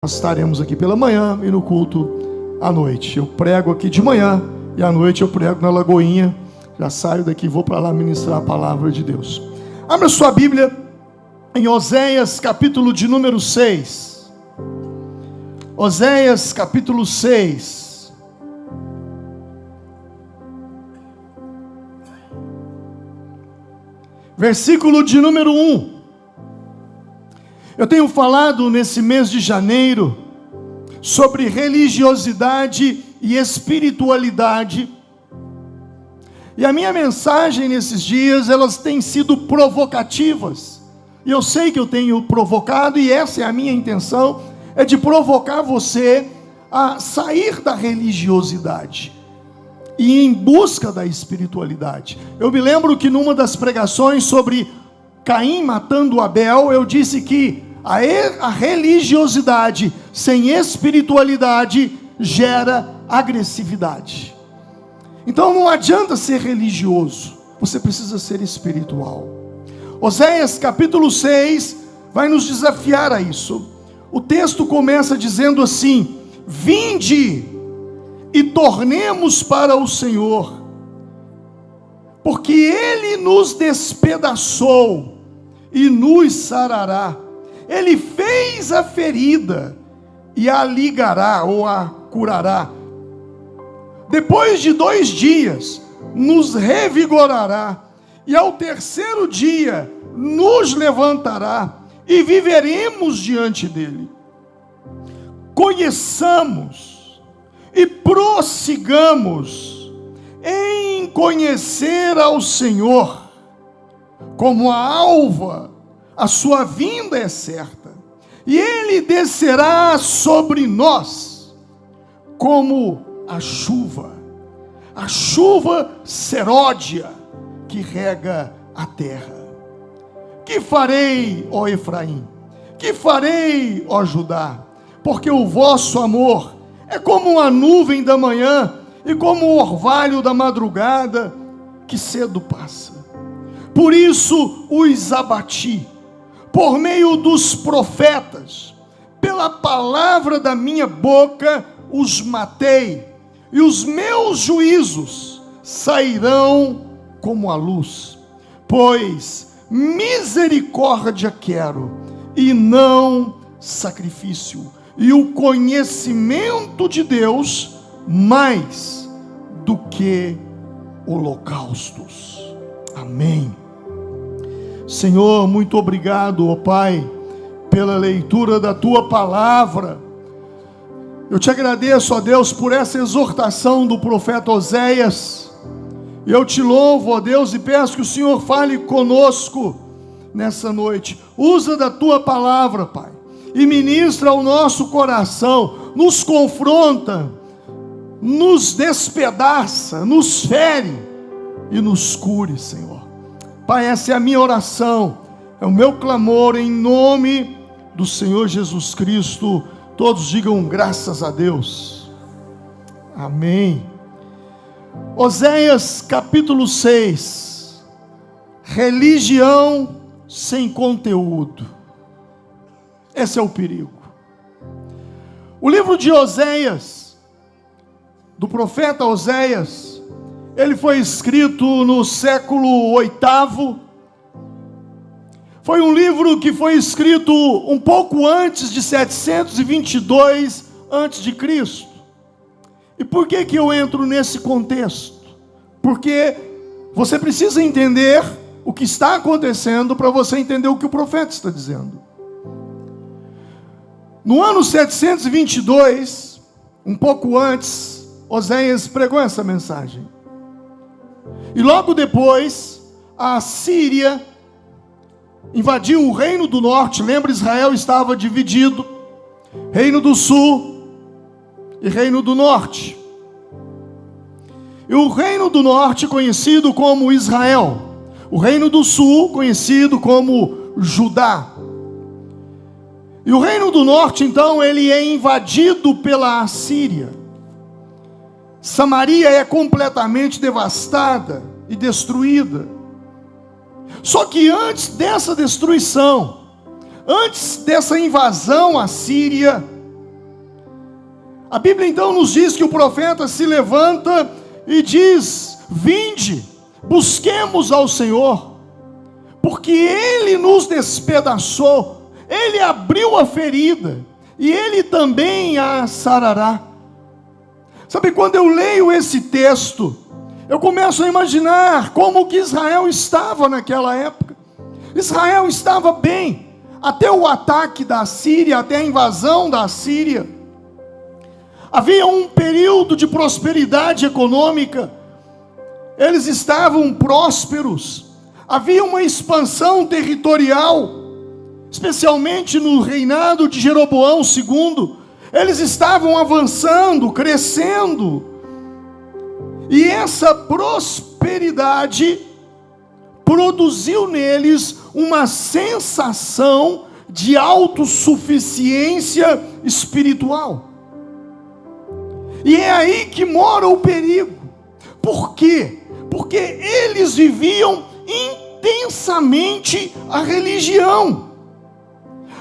Nós estaremos aqui pela manhã e no culto à noite. Eu prego aqui de manhã e à noite eu prego na Lagoinha. Já saio daqui e vou para lá ministrar a palavra de Deus. Abra sua Bíblia em Oséias, capítulo de número 6. Oséias, capítulo 6. Versículo de número 1. Eu tenho falado nesse mês de janeiro sobre religiosidade e espiritualidade. E a minha mensagem nesses dias, elas têm sido provocativas. E eu sei que eu tenho provocado, e essa é a minha intenção, é de provocar você a sair da religiosidade e ir em busca da espiritualidade. Eu me lembro que numa das pregações sobre Caim matando Abel, eu disse que a religiosidade sem espiritualidade gera agressividade. Então não adianta ser religioso, você precisa ser espiritual. Oséias capítulo 6 vai nos desafiar a isso. O texto começa dizendo assim: vinde e tornemos para o Senhor, porque Ele nos despedaçou e nos sarará. Ele fez a ferida e a ligará ou a curará. Depois de 2 dias nos revigorará, e ao terceiro dia nos levantará, e viveremos diante dele. Conheçamos e prossigamos em conhecer ao Senhor. Como a alva, a sua vinda é certa, e ele descerá sobre nós como a chuva seródia que rega a terra. Que farei, ó Efraim? Que farei, ó Judá? Porque o vosso amor é como a nuvem da manhã e como o orvalho da madrugada que cedo passa. Por isso os abati, por meio dos profetas, pela palavra da minha boca os matei, e os meus juízos sairão como a luz, pois misericórdia quero, e não sacrifício, e o conhecimento de Deus mais do que holocaustos. Amém. Senhor, muito obrigado, ó Pai, pela leitura da Tua palavra. Eu te agradeço, ó Deus, por essa exortação do profeta Oséias. Eu te louvo, ó Deus, e peço que o Senhor fale conosco nessa noite. Usa da Tua palavra, Pai, e ministra ao nosso coração, nos confronta, nos despedaça, nos fere e nos cure, Senhor. Pai, essa é a minha oração, é o meu clamor em nome do Senhor Jesus Cristo. Todos digam graças a Deus. Amém. Oséias capítulo 6. Religião sem conteúdo. Esse é o perigo. O livro de Oséias, do profeta Oséias, ele foi escrito no século 8º. Foi um livro que foi escrito um pouco antes de 722 a.C. E por que eu entro nesse contexto? Porque você precisa entender o que está acontecendo para você entender o que o profeta está dizendo. No ano 722, um pouco antes, Oséias pregou essa mensagem. E logo depois, a Síria invadiu o reino do norte. Lembra, Israel estava dividido: reino do sul e reino do norte. E o reino do norte conhecido como Israel, o reino do sul conhecido como Judá. E o reino do norte, então, ele é invadido pela Assíria. Samaria é completamente devastada e destruída. Só que antes dessa destruição, antes dessa invasão assíria, A Bíblia então nos diz que o profeta se levanta e diz: vinde, busquemos ao Senhor, porque Ele nos despedaçou, Ele abriu a ferida, e Ele também a sarará. Sabe, quando eu leio esse texto, eu começo a imaginar como que Israel estava naquela época. Israel estava bem, até o ataque da Síria, até a invasão da Síria. Havia um período de prosperidade econômica, eles estavam prósperos, havia uma expansão territorial, especialmente no reinado de Jeroboão II, eles estavam avançando, crescendo, e essa prosperidade produziu neles uma sensação de autossuficiência espiritual. E é aí que mora o perigo. Por quê? Porque eles viviam intensamente a religião,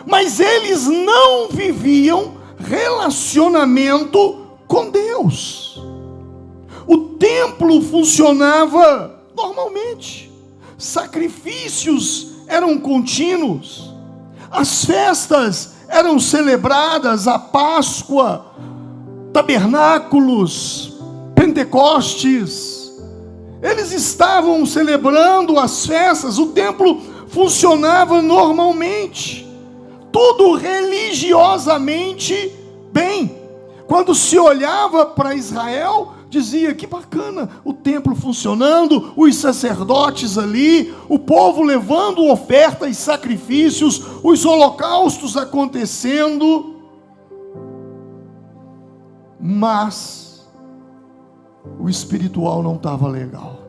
mas eles não viviam relacionamento com Deus. O templo funcionava normalmente, sacrifícios eram contínuos, as festas eram celebradas, a Páscoa, tabernáculos, Pentecostes, eles estavam celebrando as festas, o templo funcionava normalmente, tudo religiosamente bem. Quando se olhava para Israel, dizia: que bacana, o templo funcionando, os sacerdotes ali, o povo levando ofertas e sacrifícios, os holocaustos acontecendo. Mas o espiritual não estava legal,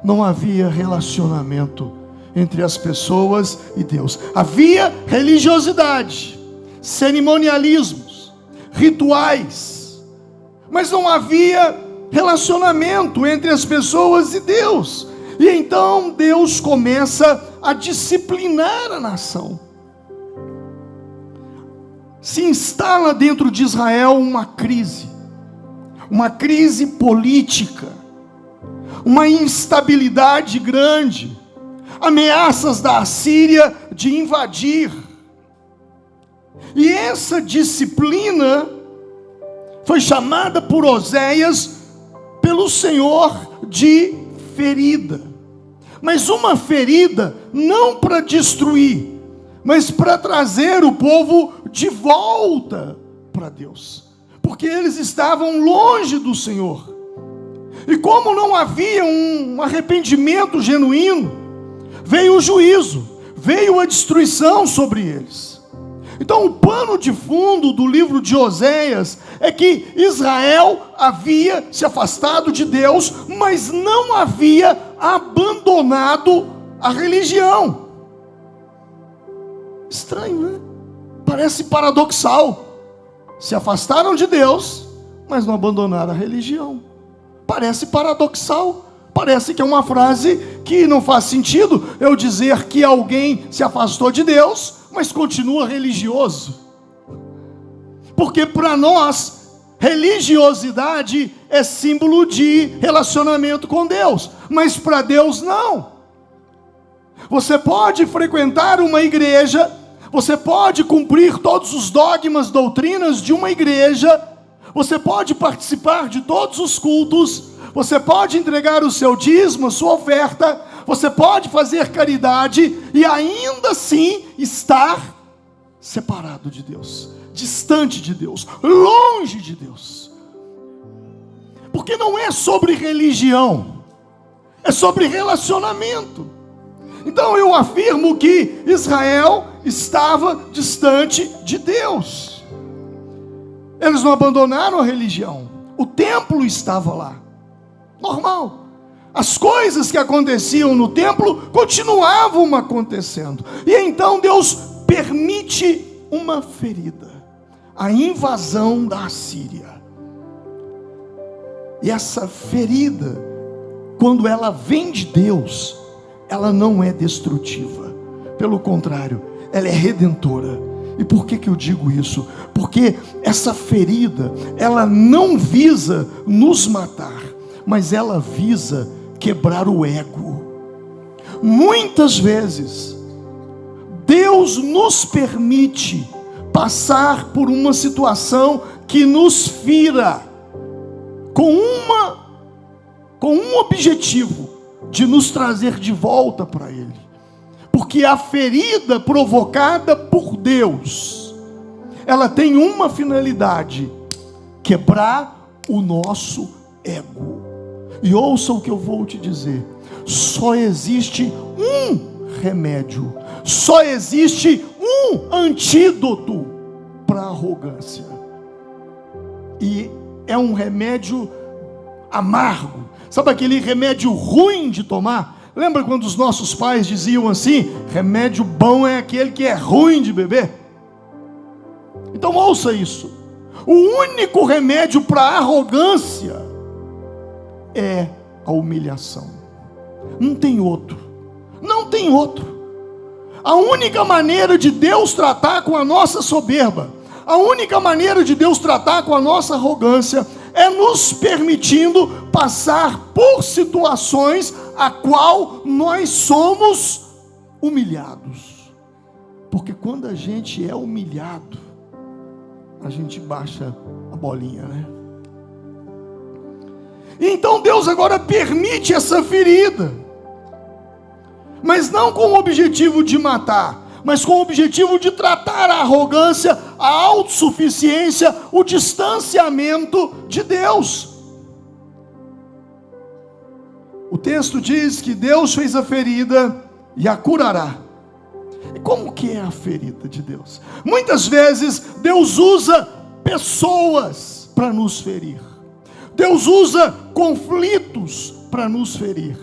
não havia relacionamento entre as pessoas e Deus. Havia religiosidade, cerimonialismos, rituais, mas não havia relacionamento entre as pessoas e Deus. E então Deus começa a disciplinar a nação. Se instala dentro de Israel uma crise política, uma instabilidade grande, ameaças da Assíria de invadir. E essa disciplina foi chamada por Oséias, pelo Senhor, de ferida. Mas uma ferida não para destruir, mas para trazer o povo de volta para Deus, porque eles estavam longe do Senhor. E como não havia um arrependimento genuíno, veio o juízo, veio a destruição sobre eles. Então o pano de fundo do livro de Oséias é que Israel havia se afastado de Deus, mas não havia abandonado a religião. Estranho, né? Parece paradoxal. Se afastaram de Deus, mas não abandonaram a religião. Parece paradoxal. Parece que é uma frase que não faz sentido eu dizer que alguém se afastou de Deus, mas continua religioso. Porque para nós, religiosidade é símbolo de relacionamento com Deus, mas para Deus não. Você pode frequentar uma igreja, você pode cumprir todos os dogmas, doutrinas de uma igreja, você pode participar de todos os cultos, você pode entregar o seu dízimo, a sua oferta, você pode fazer caridade e ainda assim estar separado de Deus, distante de Deus, longe de Deus. Porque não é sobre religião, é sobre relacionamento. Então eu afirmo que Israel estava distante de Deus. Eles não abandonaram a religião, o templo estava lá, normal. As coisas que aconteciam no templo continuavam acontecendo. E então Deus permite uma ferida, a invasão da Assíria. E essa ferida, quando ela vem de Deus, ela não é destrutiva. Pelo contrário, ela é redentora. E por que eu digo isso? Porque essa ferida, ela não visa nos matar, mas ela visa quebrar o ego. Muitas vezes, Deus nos permite passar por uma situação que nos fira, com um objetivo, de nos trazer de volta para Ele. Porque a ferida provocada por Deus, ela tem uma finalidade: quebrar o nosso ego. E ouça o que eu vou te dizer: só existe um remédio, só existe um antídoto para a arrogância. E é um remédio amargo. Sabe aquele remédio ruim de tomar? Lembra quando os nossos pais diziam assim: remédio bom é aquele que é ruim de beber? Então ouça isso: o único remédio para a arrogância é a humilhação. Não tem outro. Não tem outro. A única maneira de Deus tratar com a nossa soberba, a única maneira de Deus tratar com a nossa arrogância, é nos permitindo passar por situações a qual nós somos humilhados. Porque quando a gente é humilhado, a gente baixa a bolinha, né? Então Deus agora permite essa ferida, mas não com o objetivo de matar, mas com o objetivo de tratar a arrogância, a autossuficiência, o distanciamento de Deus. O texto diz que Deus fez a ferida e a curará. E como que é a ferida de Deus? Muitas vezes Deus usa pessoas para nos ferir. Deus usa conflitos para nos ferir.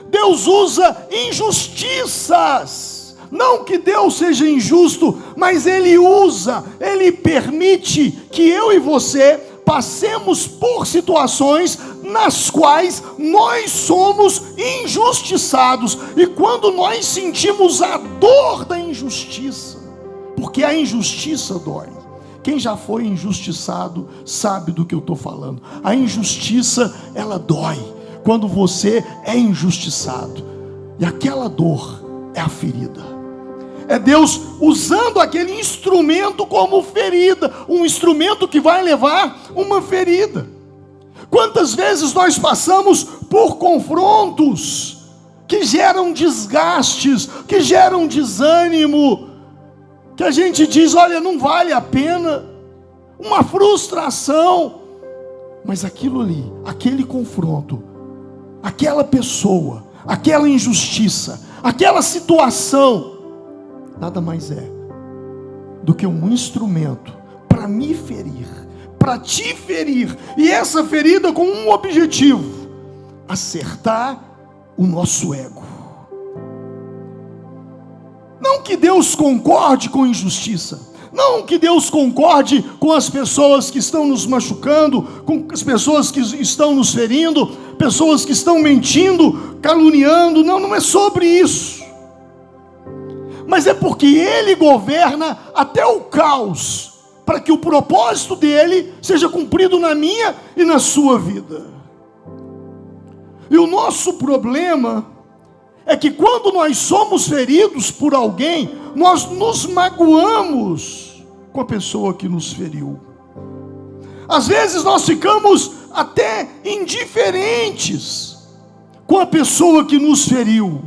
Deus usa injustiças. Não que Deus seja injusto, mas Ele usa, Ele permite que eu e você passemos por situações nas quais nós somos injustiçados. E quando nós sentimos a dor da injustiça, porque a injustiça dói. Quem já foi injustiçado sabe do que eu estou falando. A injustiça, ela dói quando você é injustiçado. E aquela dor é a ferida. É Deus usando aquele instrumento como ferida, um instrumento que vai levar uma ferida. Quantas vezes nós passamos por confrontos que geram desgastes, que geram desânimo, que a gente diz: olha, não vale a pena, uma frustração. Mas aquilo ali, aquele confronto, aquela pessoa, aquela injustiça, aquela situação, nada mais é do que um instrumento para me ferir, para te ferir. E essa ferida com um objetivo: acertar o nosso ego. Não que Deus concorde com injustiça, não que Deus concorde com as pessoas que estão nos machucando, com as pessoas que estão nos ferindo, pessoas que estão mentindo, caluniando. Não é sobre isso. Mas é porque Ele governa até o caos, para que o propósito dEle seja cumprido na minha e na sua vida. E o nosso problema é que quando nós somos feridos por alguém, nós nos magoamos com a pessoa que nos feriu. Às vezes nós ficamos até indiferentes com a pessoa que nos feriu.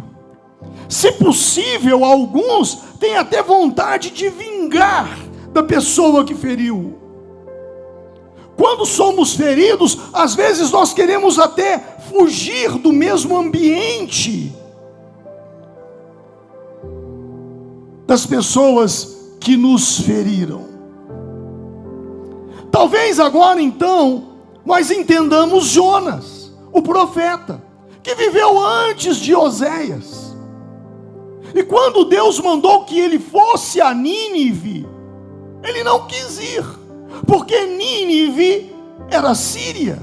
Se possível, alguns têm até vontade de vingar da pessoa que feriu. Quando somos feridos, às vezes nós queremos até fugir do mesmo ambiente das pessoas que nos feriram. Talvez agora então nós entendamos Jonas, o profeta, que viveu antes de Oséias. E quando Deus mandou que ele fosse a Nínive, ele não quis ir, porque Nínive era Síria.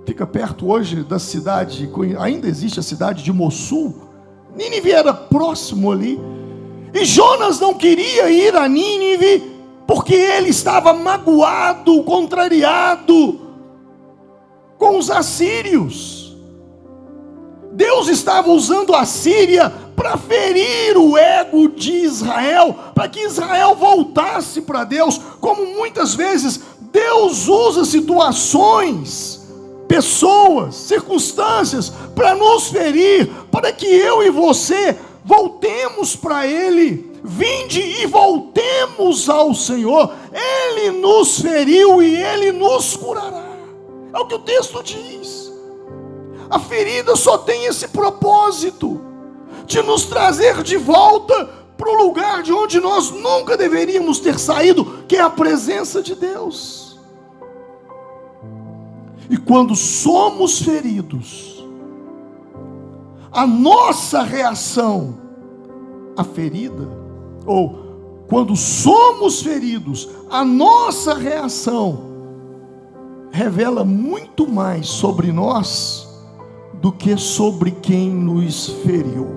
Fica perto hoje da cidade, ainda existe a cidade de Mossul. Nínive era próximo ali. E Jonas não queria ir a Nínive, porque ele estava magoado, contrariado com os assírios. Deus estava usando a Síria para ferir o ego de Israel, para que Israel voltasse para Deus, como muitas vezes Deus usa situações, pessoas, circunstâncias para nos ferir, para que eu e você voltemos para Ele. Vinde e voltemos ao Senhor. Ele nos feriu e Ele nos curará. É o que o texto diz. A ferida só tem esse propósito, de nos trazer de volta para o lugar de onde nós nunca deveríamos ter saído, que é a presença de Deus. E quando somos feridos, a nossa reação à ferida, ou quando somos feridos, a nossa reação revela muito mais sobre nós do que sobre quem nos feriu.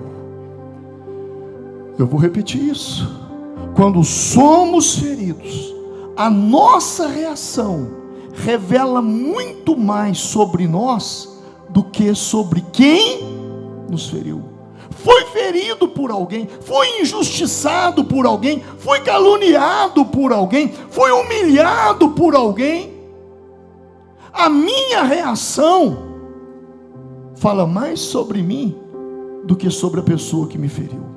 Eu vou repetir isso. Quando somos feridos, a nossa reação revela muito mais sobre nós do que sobre quem nos feriu. Foi ferido por alguém, foi injustiçado por alguém, foi caluniado por alguém, foi humilhado por alguém. A minha reação fala mais sobre mim do que sobre a pessoa que me feriu.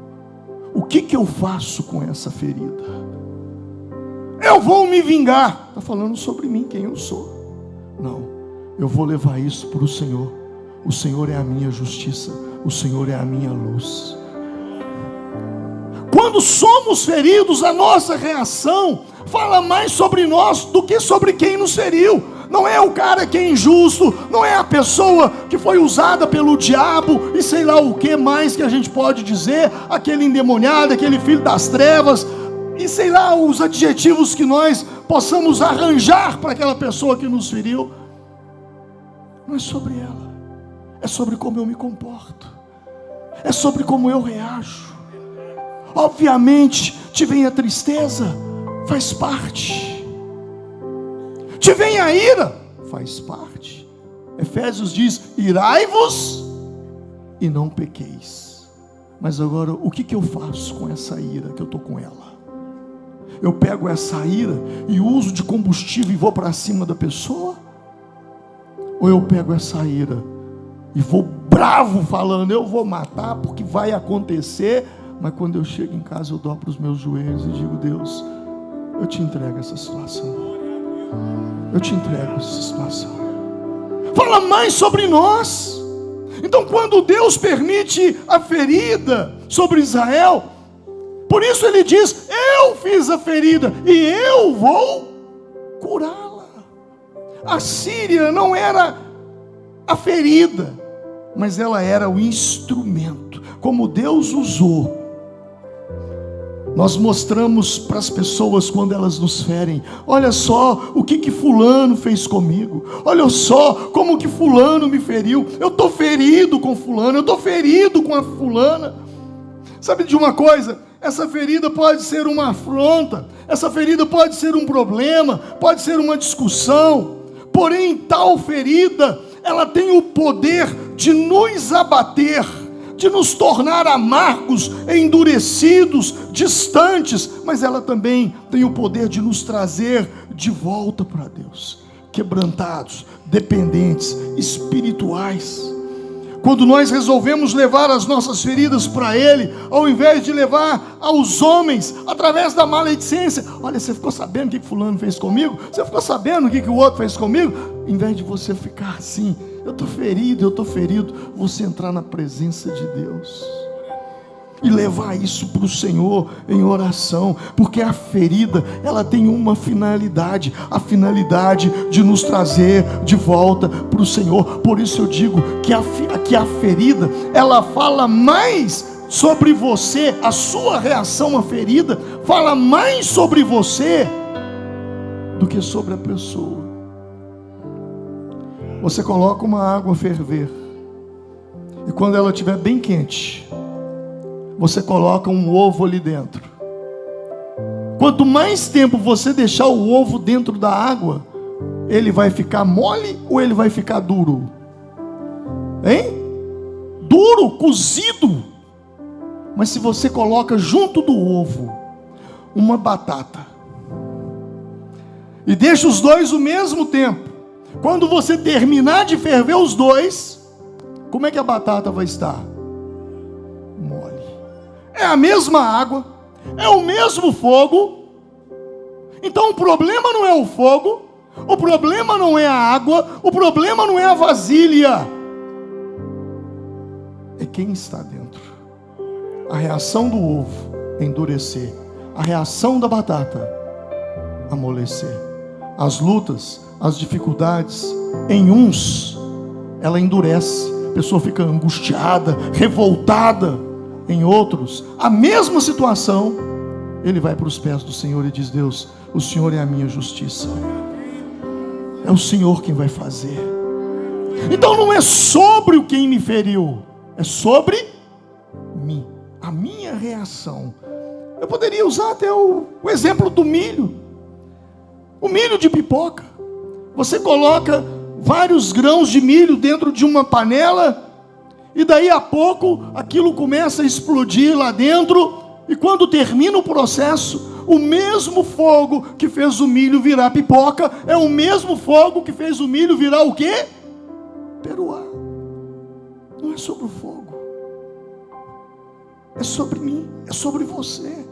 O que eu faço com essa ferida? Eu vou me vingar. Está falando sobre mim, quem eu sou. Não, eu vou levar isso para o Senhor. O Senhor é a minha justiça, o Senhor é a minha luz. Quando somos feridos, a nossa reação fala mais sobre nós do que sobre quem nos feriu. Não é o cara que é injusto, não é a pessoa que foi usada pelo diabo e sei lá o que mais que a gente pode dizer, aquele endemoniado, aquele filho das trevas, e sei lá os adjetivos que nós possamos arranjar para aquela pessoa que nos feriu. Não é sobre ela, é sobre como eu me comporto, é sobre como eu reajo. Obviamente, te vem a tristeza, faz parte. Te vem a ira, faz parte. Efésios diz: irai-vos e não pequeis. Mas agora, o que eu faço com essa ira que eu estou com ela? Eu pego essa ira e uso de combustível e vou para cima da pessoa? Ou eu pego essa ira e vou bravo falando, eu vou matar porque vai acontecer, mas quando eu chego em casa eu dobro os meus joelhos e digo: Deus, eu te entrego essa situação. Eu te entrego essa situação. Fala mais sobre nós. Então, quando Deus permite a ferida sobre Israel, por isso Ele diz: eu fiz a ferida e eu vou curá-la. A Síria não era a ferida, mas ela era o instrumento. Como Deus usou, nós mostramos para as pessoas quando elas nos ferem: olha só o que fulano fez comigo, olha só como que fulano me feriu, eu estou ferido com fulano, eu estou ferido com a fulana. Sabe de uma coisa? Essa ferida pode ser uma afronta, essa ferida pode ser um problema, pode ser uma discussão, porém tal ferida, ela tem o poder de nos abater, de nos tornar amargos, endurecidos, distantes, mas ela também tem o poder de nos trazer de volta para Deus, quebrantados, dependentes, espirituais. Quando nós resolvemos levar as nossas feridas para Ele, ao invés de levar aos homens, através da maledicência: olha, você ficou sabendo o que fulano fez comigo? Você ficou sabendo o que o outro fez comigo? Em vez de você ficar assim: eu estou ferido, você entrar na presença de Deus e levar isso para o Senhor em oração, porque a ferida, ela tem uma finalidade, a finalidade de nos trazer de volta para o Senhor. Por isso eu digo que a ferida, ela fala mais sobre você, a sua reação à ferida fala mais sobre você do que sobre a pessoa. Você coloca uma água a ferver, e quando ela estiver bem quente, você coloca um ovo ali dentro. Quanto mais tempo você deixar o ovo dentro da água, ele vai ficar mole ou ele vai ficar duro? Hein? Duro, cozido. Mas se você coloca junto do ovo uma batata e deixa os dois o mesmo tempo, quando você terminar de ferver os dois, como é que a batata vai estar? Mole. É a mesma água, é o mesmo fogo. Então o problema não é o fogo, o problema não é a água, o problema não é a vasilha, é quem está dentro. A reação do ovo endurecer, a reação da batata amolecer. As lutas, as dificuldades, em uns ela endurece, a pessoa fica angustiada, revoltada. Em outros, a mesma situação, ele vai para os pés do Senhor e diz: Deus, o Senhor é a minha justiça, é o Senhor quem vai fazer. Então não é sobre o quem me feriu, é sobre mim, a minha reação. Eu poderia usar até o exemplo do milho. O milho de pipoca. Você coloca vários grãos de milho dentro de uma panela, e daí a pouco aquilo começa a explodir lá dentro, e quando termina o processo, o mesmo fogo que fez o milho virar pipoca é o mesmo fogo que fez o milho virar o quê? Peruá. Não é sobre o fogo, é sobre mim, é sobre você.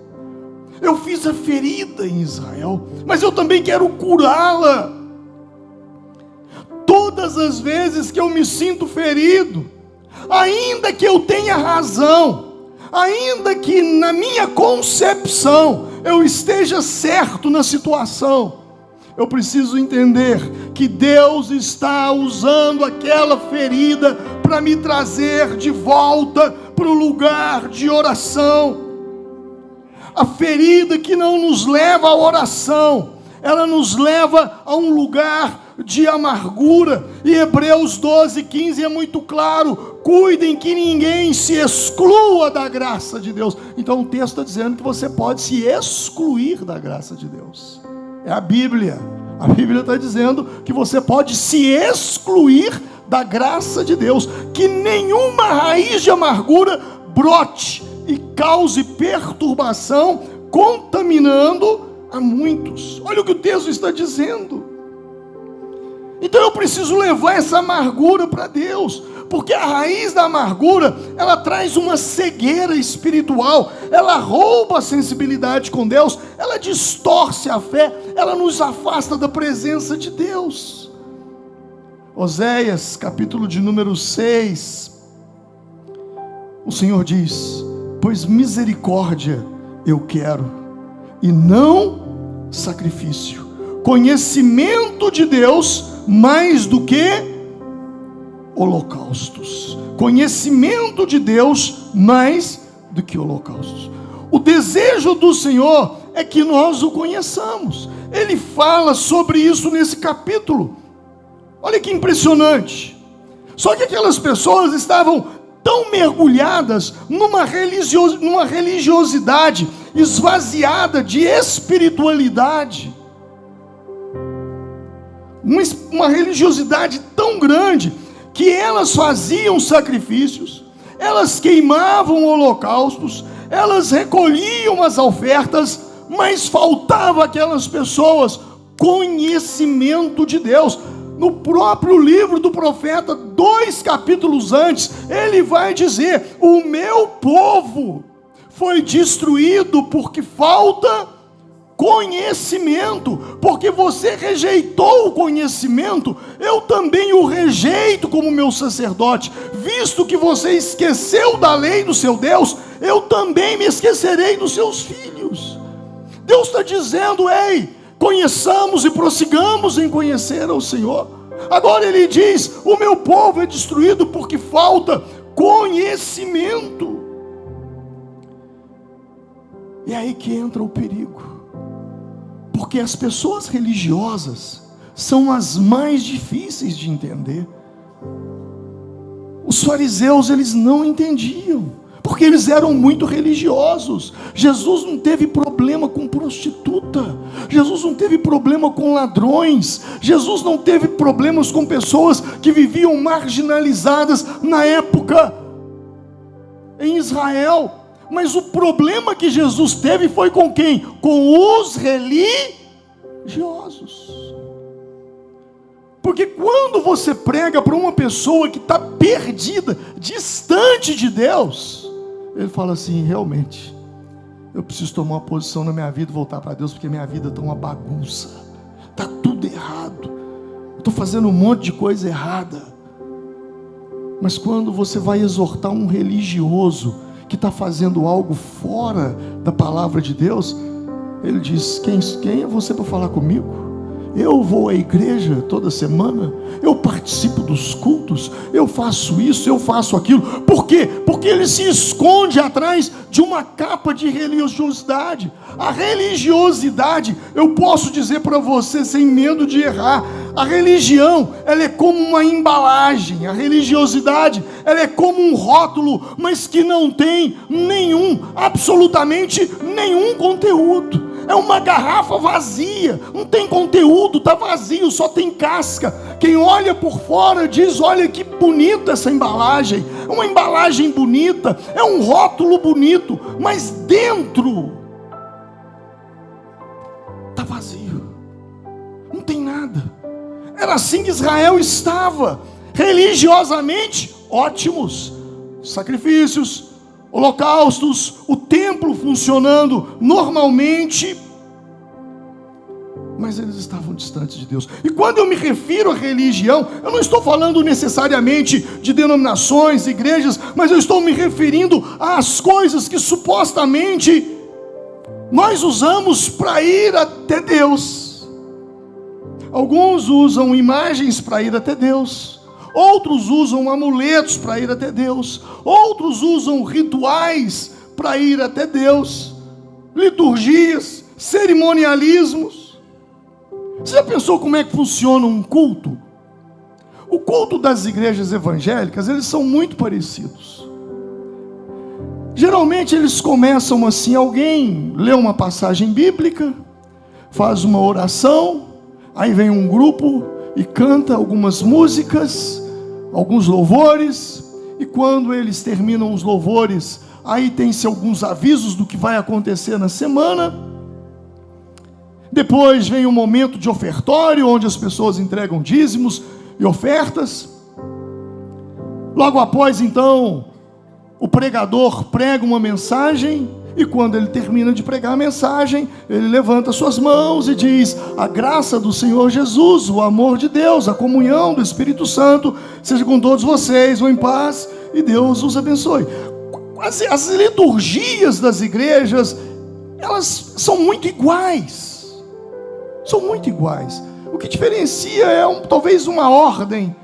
Eu fiz a ferida em Israel, mas eu também quero curá-la. Todas as vezes que eu me sinto ferido, ainda que eu tenha razão, ainda que na minha concepção eu esteja certo na situação, eu preciso entender que Deus está usando aquela ferida para me trazer de volta para o lugar de oração. A ferida que não nos leva à oração, ela nos leva a um lugar de amargura. E Hebreus 12:15 é muito claro: cuidem que ninguém se exclua da graça de Deus. Então o texto está dizendo que você pode se excluir da graça de Deus. É a Bíblia está dizendo que você pode se excluir da graça de Deus, que nenhuma raiz de amargura brote e cause perturbação, contaminando a muitos. Olha o que o texto está dizendo. Então eu preciso levar essa amargura para Deus, porque a raiz da amargura, ela traz uma cegueira espiritual, ela rouba a sensibilidade com Deus, ela distorce a fé, ela nos afasta da presença de Deus. Oséias, capítulo de número 6, o Senhor diz: pois misericórdia eu quero, e não sacrifício, conhecimento de Deus mais do que holocaustos. Conhecimento de Deus mais do que holocaustos. O desejo do Senhor é que nós o conheçamos. Ele fala sobre isso nesse capítulo. Olha que impressionante. Só que aquelas pessoas estavam tão mergulhadas numa religiosidade esvaziada de espiritualidade, uma religiosidade tão grande, que elas faziam sacrifícios, elas queimavam holocaustos, elas recolhiam as ofertas, mas faltava àquelas pessoas conhecimento de Deus. No próprio livro do profeta, 2 capítulos antes, ele vai dizer: o meu povo foi destruído porque falta conhecimento. Porque você rejeitou o conhecimento, eu também o rejeito como meu sacerdote. Visto que você esqueceu da lei do seu Deus, eu também me esquecerei dos seus filhos. Deus está dizendo: ei, conheçamos e prossigamos em conhecer ao Senhor. Agora ele diz: o meu povo é destruído porque falta conhecimento. E é aí que entra o perigo, porque as pessoas religiosas são as mais difíceis de entender. Os fariseus, eles não entendiam, porque eles eram muito religiosos. Jesus não teve problema com prostituta, Jesus não teve problema com ladrões, Jesus não teve problemas com pessoas que viviam marginalizadas na época em Israel. Mas o problema que Jesus teve foi com quem? Com os religiosos. Porque quando você prega para uma pessoa que está perdida, distante de Deus, ele fala assim: realmente, eu preciso tomar uma posição na minha vida e voltar para Deus, porque minha vida está uma bagunça, está tudo errado, eu estou fazendo um monte de coisa errada. Mas quando você vai exortar um religioso que está fazendo algo fora da palavra de Deus, ele diz: quem é você para falar comigo? Eu vou à igreja toda semana, eu participo dos cultos, eu faço isso, eu faço aquilo. Por quê? Porque ele se esconde atrás de uma capa de religiosidade. A religiosidade, eu posso dizer para você sem medo de errar, a religião, ela é como uma embalagem. A religiosidade, ela é como um rótulo, mas que não tem absolutamente nenhum conteúdo. É uma garrafa vazia, não tem conteúdo, está vazio, só tem casca. Quem olha por fora diz: olha que bonita essa embalagem. É uma embalagem bonita, é um rótulo bonito, mas dentro está vazio, não tem nada. Era assim que Israel estava, religiosamente ótimos, sacrifícios, holocaustos, o templo funcionando normalmente, mas eles estavam distantes de Deus. E quando eu me refiro à religião, eu não estou falando necessariamente de denominações, igrejas, mas eu estou me referindo às coisas que supostamente nós usamos para ir até Deus. Alguns usam imagens para ir até Deus, outros usam amuletos para ir até Deus, outros usam rituais para ir até Deus, liturgias, cerimonialismos. Você já pensou como é que funciona um culto? O culto das igrejas evangélicas, eles são muito parecidos. Geralmente eles começam assim: alguém lê uma passagem bíblica, faz uma oração, aí vem um grupo e canta algumas músicas, alguns louvores, e quando eles terminam os louvores, aí tem-se alguns avisos do que vai acontecer na semana. Depois vem um momento de ofertório, onde as pessoas entregam dízimos e ofertas. Logo após, então, o pregador prega uma mensagem, e quando ele termina de pregar a mensagem, ele levanta suas mãos e diz: a graça do Senhor Jesus, o amor de Deus, a comunhão do Espírito Santo seja com todos vocês, vão em paz e Deus os abençoe. As liturgias das igrejas, elas são muito iguais. São muito iguais. O que diferencia é talvez uma ordem,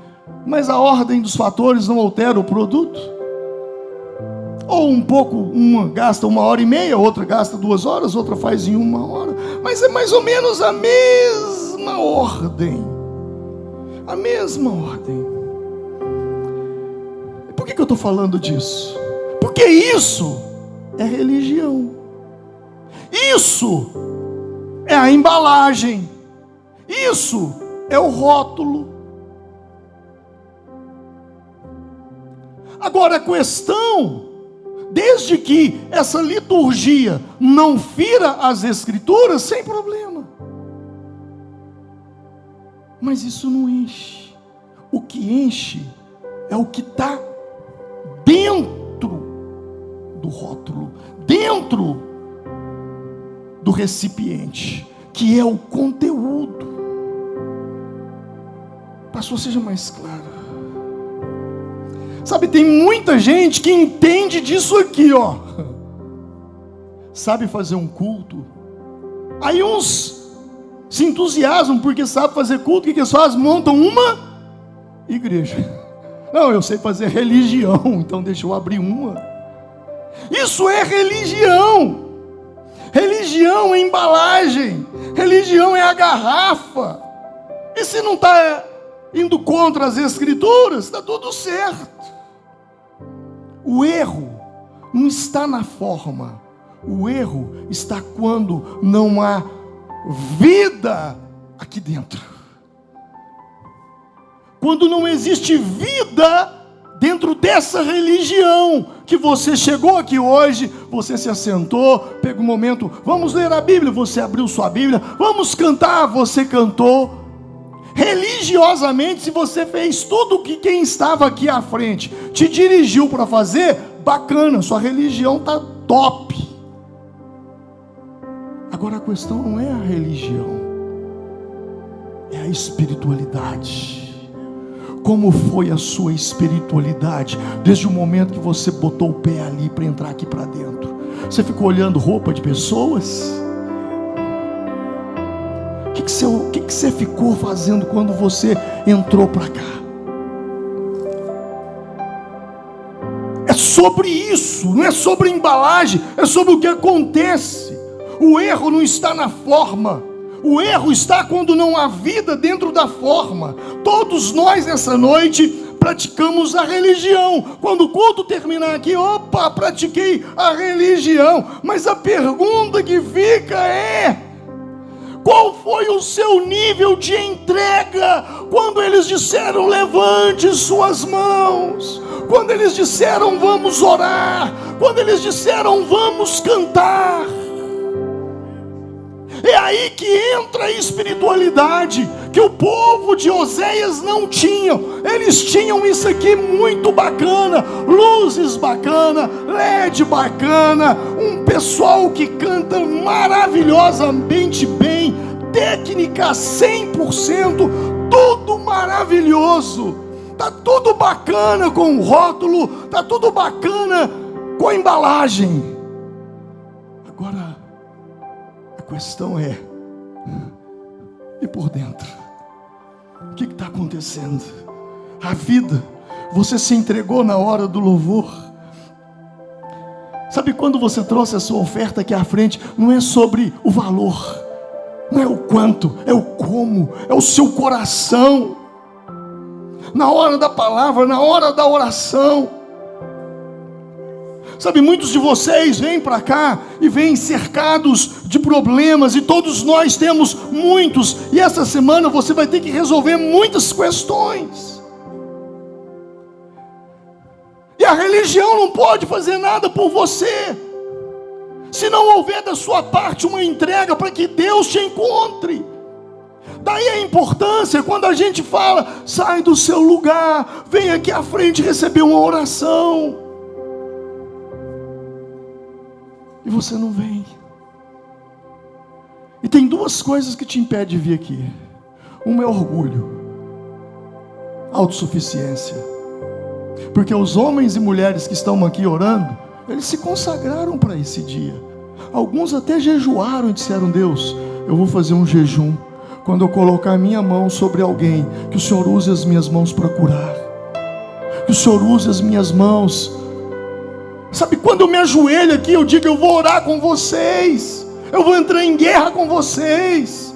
mas a ordem dos fatores não altera o produto. Ou um pouco, uma gasta 1h30, outra gasta 2 horas, outra faz em 1 hora, mas é mais ou menos a mesma ordem. A mesma ordem. Por que eu estou falando disso? Porque isso é religião. Isso é a embalagem. Isso é o rótulo. Agora a questão, desde que essa liturgia não fira as Escrituras, sem problema. Mas isso não enche. O que enche é o que está dentro do rótulo, dentro do recipiente, que é o conteúdo. Pastor, seja mais claro. Sabe, tem muita gente que entende disso aqui, ó. Sabe fazer um culto. Aí uns se entusiasmam porque sabe fazer culto. O que eles fazem? Montam uma igreja. Não, eu sei fazer religião, então deixa eu abrir uma. Isso é religião. Religião é embalagem. Religião é a garrafa. E se não está indo contra as Escrituras, está tudo certo. O erro não está na forma. O erro está quando não há vida aqui dentro. Quando não existe vida dentro dessa religião, que você chegou aqui hoje, você se assentou, pega um momento, vamos ler a Bíblia, você abriu sua Bíblia, vamos cantar, você cantou. Religiosamente, se você fez tudo o que quem estava aqui à frente te dirigiu para fazer, bacana, sua religião está top. Agora a questão não é a religião, é a espiritualidade. Como foi a sua espiritualidade desde o momento que você botou o pé ali para entrar aqui para dentro? Você ficou olhando roupa de pessoas? O que você ficou fazendo quando você entrou para cá? É sobre isso, não é sobre a embalagem, é sobre o que acontece. O erro não está na forma. O erro está quando não há vida dentro da forma. Todos nós nessa noite praticamos a religião. Quando o culto terminar aqui, opa, pratiquei a religião. Mas a pergunta que fica é: qual foi o seu nível de entrega quando eles disseram levante suas mãos? Quando eles disseram vamos orar? Quando eles disseram vamos cantar? É aí que entra a espiritualidade, que o povo de Oséias não tinham. Eles tinham isso aqui muito bacana, luzes bacana, LED bacana, um pessoal que canta maravilhosamente bem, técnica 100%, tudo maravilhoso. Tá tudo bacana com o rótulo, tá tudo bacana com a embalagem. Agora a questão é, e por dentro? O que está acontecendo? A vida, você se entregou na hora do louvor. Sabe, quando você trouxe a sua oferta aqui à frente, não é sobre o valor, não é o quanto, é o como, é o seu coração. Na hora da palavra, na hora da oração. Sabe, muitos de vocês vêm para cá e vêm cercados de problemas, e todos nós temos muitos, e essa semana você vai ter que resolver muitas questões. E a religião não pode fazer nada por você, se não houver da sua parte uma entrega para que Deus te encontre. Daí a importância quando a gente fala, sai do seu lugar, vem aqui à frente receber uma oração. E você não vem. E tem duas coisas que te impedem de vir aqui. Uma é orgulho, autossuficiência. Porque os homens e mulheres que estão aqui orando, eles se consagraram para esse dia. Alguns até jejuaram e disseram: Deus, eu vou fazer um jejum. Quando eu colocar a minha mão sobre alguém, que o Senhor use as minhas mãos para curar. Que o Senhor use as minhas mãos. Sabe, quando eu me ajoelho aqui, eu digo: eu vou orar com vocês, eu vou entrar em guerra com vocês.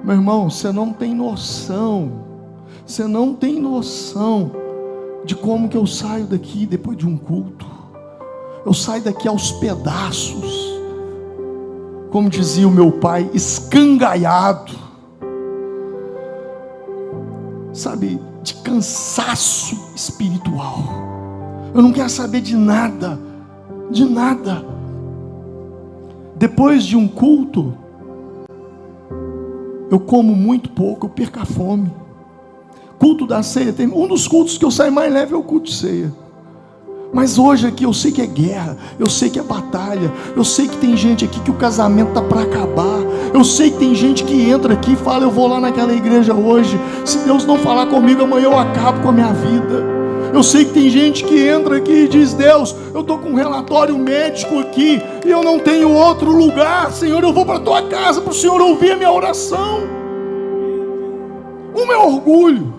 Meu irmão, você não tem noção, você não tem noção de como que eu saio daqui depois de um culto. Eu saio daqui aos pedaços, como dizia o meu pai, escangaiado, sabe, de cansaço espiritual. Eu não quero saber de nada, de nada. Depois de um culto, eu como muito pouco, eu perco a fome. Culto da ceia, tem um dos cultos que eu saio mais leve é o culto de ceia. Mas hoje aqui eu sei que é guerra, eu sei que é batalha, eu sei que tem gente aqui que o casamento está para acabar, eu sei que tem gente que entra aqui e fala: eu vou lá naquela igreja hoje, se Deus não falar comigo amanhã eu acabo com a minha vida. Eu sei que tem gente que entra aqui e diz: Deus, eu estou com um relatório médico aqui e eu não tenho outro lugar, Senhor, eu vou para a tua casa para o Senhor ouvir a minha oração. Uma é orgulho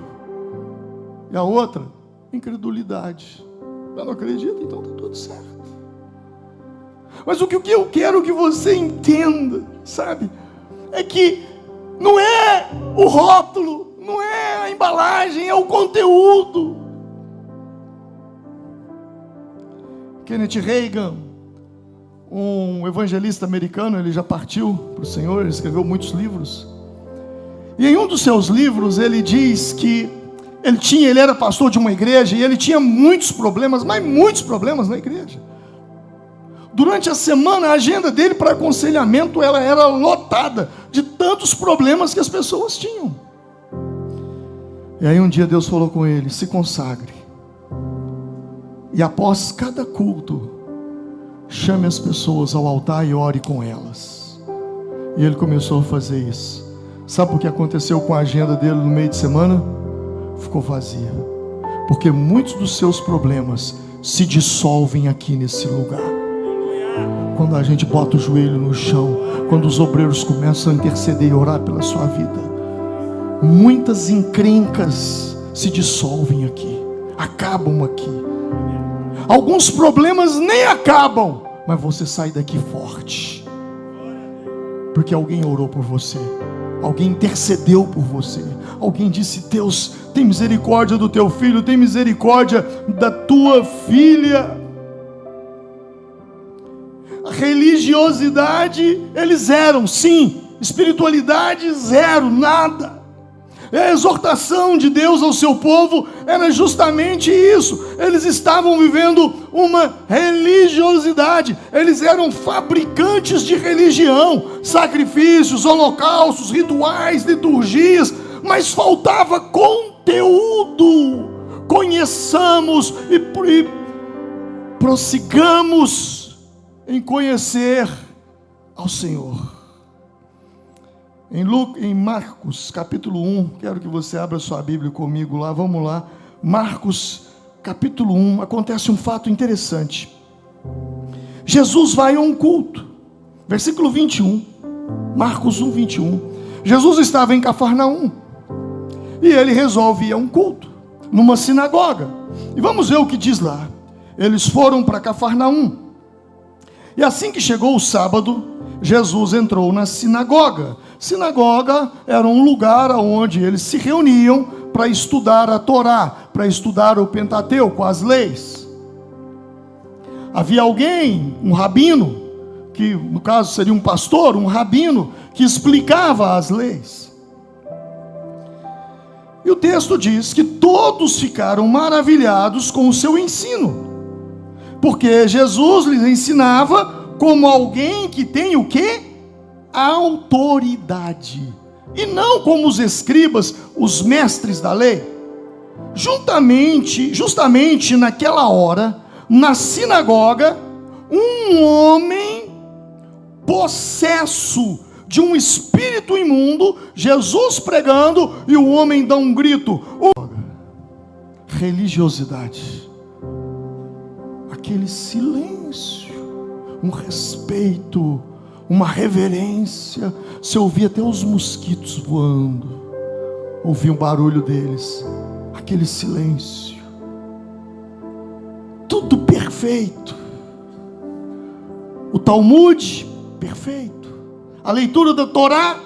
e a outra, incredulidade. Eu não acredito, então está tudo certo. Mas o que eu quero que você entenda, sabe, é que não é o rótulo, não é a embalagem, é o conteúdo. Kenneth Reagan, um evangelista americano, ele já partiu para o Senhor, ele escreveu muitos livros. E em um dos seus livros ele diz que ele era pastor de uma igreja e ele tinha muitos problemas, mas muitos problemas na igreja. Durante a semana, a agenda dele para aconselhamento ela era lotada de tantos problemas que as pessoas tinham. E aí um dia Deus falou com ele: se consagre. E após cada culto, chame as pessoas ao altar e ore com elas. E ele começou a fazer isso. Sabe o que aconteceu com a agenda dele no meio de semana? Ficou vazia. Porque muitos dos seus problemas se dissolvem aqui nesse lugar. Quando a gente bota o joelho no chão, quando os obreiros começam a interceder e orar pela sua vida, muitas encrencas se dissolvem aqui, acabam aqui. Alguns problemas nem acabam, mas você sai daqui forte, porque alguém orou por você, alguém intercedeu por você, alguém disse: Deus, tem misericórdia do teu filho, tem misericórdia da tua filha. A religiosidade eles eram, sim. Espiritualidade zero, nada. A exortação de Deus ao seu povo era justamente isso. Eles estavam vivendo uma religiosidade. Eles eram fabricantes de religião, sacrifícios, holocaustos, rituais, liturgias, mas faltava conteúdo. Conheçamos e prossigamos em conhecer ao Senhor. Em Marcos capítulo 1, quero que você abra sua Bíblia comigo lá, vamos lá. Marcos capítulo 1, acontece um fato interessante. Jesus vai a um culto, versículo 21, Marcos 1, 21. Jesus estava em Cafarnaum, e ele resolve ir a um culto, numa sinagoga. E vamos ver o que diz lá. Eles foram para Cafarnaum. E assim que chegou o sábado, Jesus entrou na sinagoga. Sinagoga era um lugar onde eles se reuniam para estudar a Torá, para estudar o Pentateuco, as leis. Havia alguém, um rabino, que no caso seria um pastor, um rabino, que explicava as leis. E o texto diz que todos ficaram maravilhados com o seu ensino, porque Jesus lhes ensinava como alguém que tem o quê? Autoridade. E não como os escribas, os mestres da lei. Justamente naquela hora, na sinagoga, um homem possesso de um espírito imundo, Jesus pregando, e o homem dá um grito. Religiosidade. Aquele silêncio, um respeito, uma reverência. Você ouvia até os mosquitos voando, ouvia o barulho deles, aquele silêncio, tudo perfeito. O Talmud, perfeito. A leitura da Torá,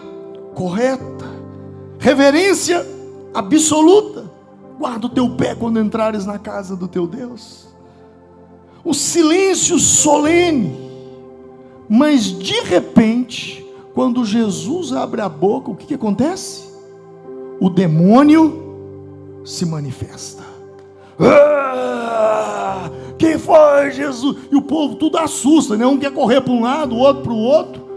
correta. Reverência absoluta. Guarda o teu pé quando entrares na casa do teu Deus. O silêncio solene. Mas de repente, quando Jesus abre a boca, o que acontece? O demônio se manifesta. Quem foi, Jesus? E o povo tudo assusta, né? Um quer correr para um lado, o outro para o outro.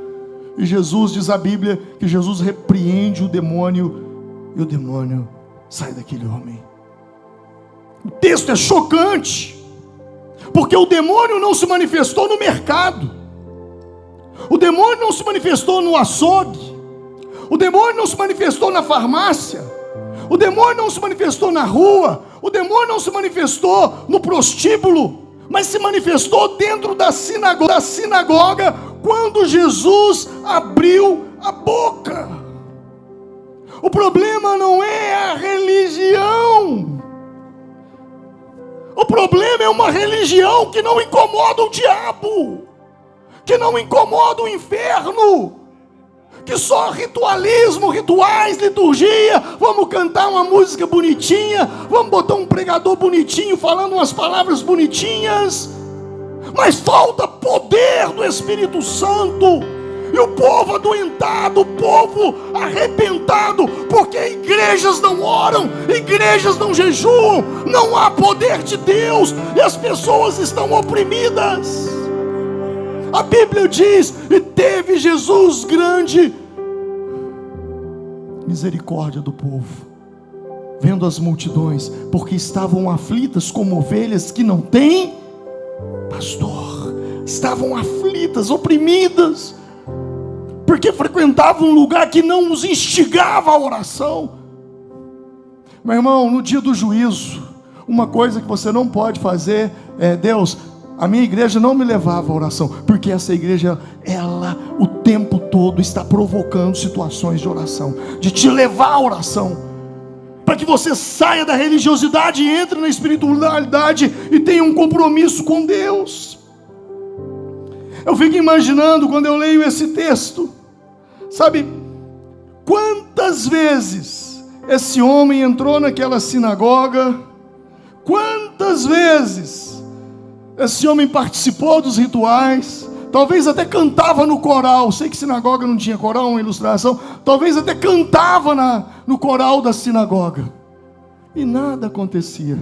E Jesus, diz a Bíblia, que Jesus repreende o demônio, e o demônio sai daquele homem. O texto é chocante, porque o demônio não se manifestou no mercado, o demônio não se manifestou no açougue, o demônio não se manifestou na farmácia, o demônio não se manifestou na rua, o demônio não se manifestou no prostíbulo, mas se manifestou dentro da sinagoga, quando Jesus abriu a boca. O problema não é a religião, o problema é uma religião que não incomoda o diabo, que não incomoda o inferno, que só ritualismo, rituais, liturgia, vamos cantar uma música bonitinha, vamos botar um pregador bonitinho, falando umas palavras bonitinhas, mas falta poder do Espírito Santo. E o povo adoentado, o povo arrebentado, porque igrejas não oram, igrejas não jejuam, não há poder de Deus, e as pessoas estão oprimidas. A Bíblia diz: e teve Jesus grande misericórdia do povo, vendo as multidões, porque estavam aflitas como ovelhas que não têm pastor. Estavam aflitas, oprimidas, porque frequentavam um lugar que não os instigava à oração. Meu irmão, no dia do juízo, uma coisa que você não pode fazer é: Deus, a minha igreja não me levava à oração, porque essa igreja, ela o tempo todo está provocando situações de oração, de te levar à oração, para que você saia da religiosidade e entre na espiritualidade e tenha um compromisso com Deus. Eu fico imaginando quando eu leio esse texto, sabe, quantas vezes esse homem entrou naquela sinagoga, quantas vezes esse homem participou dos rituais, talvez até cantava no coral. Sei que sinagoga não tinha coral, uma ilustração, talvez até cantava no coral da sinagoga, e nada acontecia.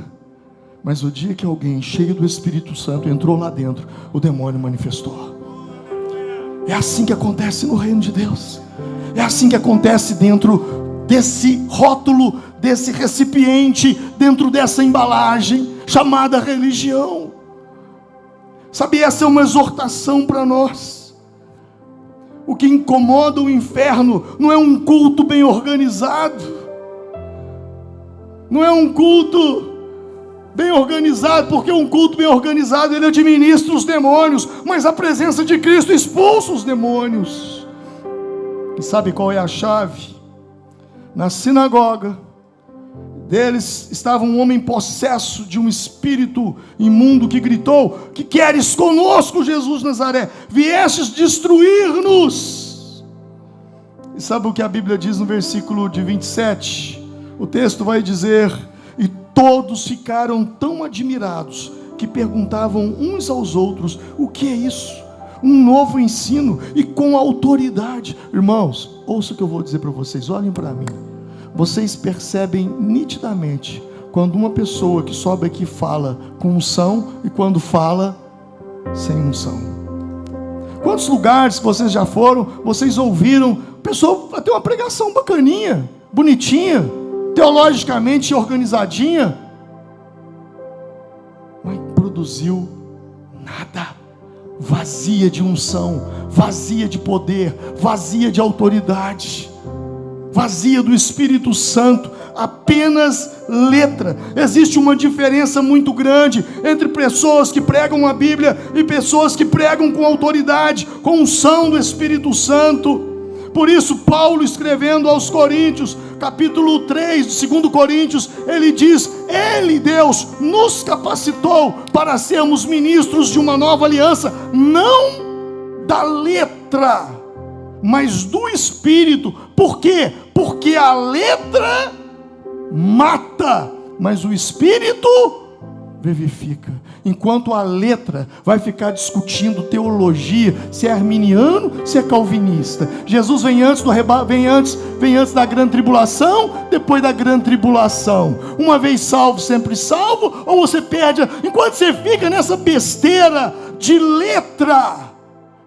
Mas o dia que alguém cheio do Espírito Santo entrou lá dentro, o demônio manifestou. É assim que acontece no reino de Deus. É assim que acontece dentro desse rótulo, desse recipiente, dentro dessa embalagem chamada religião. Sabe, essa é uma exortação para nós. O que incomoda o inferno não é um culto bem organizado, não é um culto bem organizado, porque um culto bem organizado, ele administra os demônios, mas a presença de Cristo expulsa os demônios. E sabe qual é a chave? Na sinagoga deles estava um homem possesso de um espírito imundo que gritou: que queres conosco, Jesus Nazaré? Viestes destruir-nos. E sabe o que a Bíblia diz no versículo de 27? O texto vai dizer: e todos ficaram tão admirados que perguntavam uns aos outros: o que é isso? Um novo ensino e com autoridade. Irmãos, ouça o que eu vou dizer para vocês, olhem para mim. Vocês percebem nitidamente quando uma pessoa que sobe aqui fala com unção e quando fala sem unção. Quantos lugares vocês já foram, vocês ouviram pessoa até uma pregação bacaninha, bonitinha, teologicamente organizadinha, mas produziu nada, vazia de unção, vazia de poder, vazia de autoridade, vazia do Espírito Santo, apenas letra. Existe uma diferença muito grande entre pessoas que pregam a Bíblia e pessoas que pregam com autoridade, com unção do Espírito Santo. Por isso Paulo, escrevendo aos Coríntios, capítulo 3 de 2 Coríntios, ele diz: Ele, Deus, nos capacitou para sermos ministros de uma nova aliança, não da letra, mas do Espírito. Por quê? Porque a letra mata, mas o Espírito vivifica. Enquanto a letra vai ficar discutindo teologia, se é arminiano, se é calvinista. Jesus vem antes do vem antes da grande tribulação, depois da grande tribulação. Uma vez salvo, sempre salvo, ou você perde. Enquanto você fica nessa besteira de letra,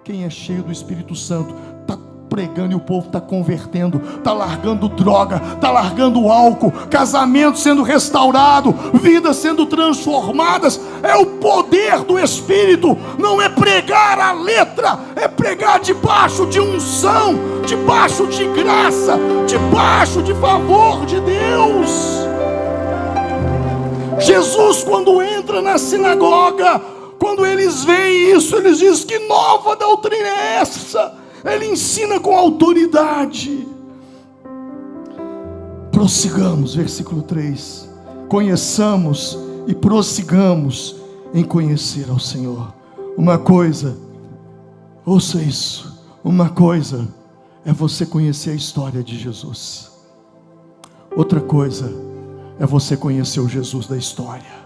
quem é cheio do Espírito Santo está pregando e o povo está convertendo, está largando droga, está largando álcool, casamento sendo restaurado, vidas sendo transformadas. É o poder do Espírito, não é pregar a letra, é pregar debaixo de unção, debaixo de graça, debaixo de favor de Deus. Jesus, quando entra na sinagoga, quando eles veem isso, eles dizem: que nova doutrina é essa? Ele ensina com autoridade. Prossigamos, versículo 3. Conheçamos e prossigamos em conhecer ao Senhor. Uma coisa, ouça isso, uma coisa é você conhecer a história de Jesus. Outra coisa é você conhecer o Jesus da história.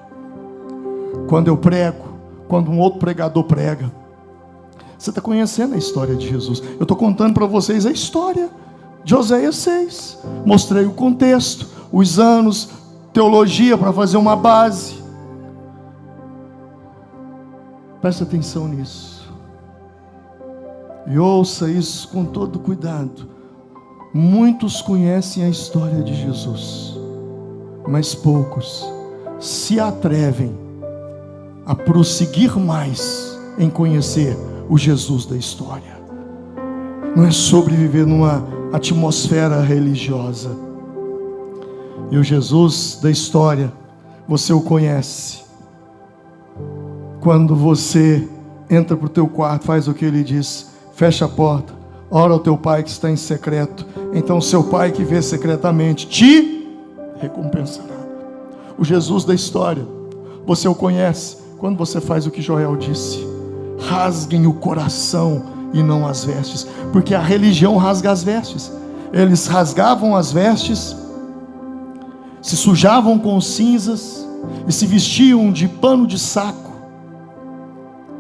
Quando eu prego, quando um outro pregador prega. Você está conhecendo a história de Jesus. Eu estou contando para vocês a história de Oséias 6. Mostrei o contexto, os anos, teologia para fazer uma base. Preste atenção nisso. E ouça isso com todo cuidado. Muitos conhecem a história de Jesus, mas poucos se atrevem a prosseguir mais em conhecer o Jesus da história. Não é sobre viver numa atmosfera religiosa. E o Jesus da história, você o conhece. Quando você entra para o teu quarto, faz o que ele diz: fecha a porta, ora ao teu pai que está em secreto, então seu pai que vê secretamente te recompensará. O Jesus da história, você o conhece quando você faz o que Joel disse: rasguem o coração e não as vestes, porque a religião rasga as vestes. Eles rasgavam as vestes, se sujavam com cinzas e se vestiam de pano de saco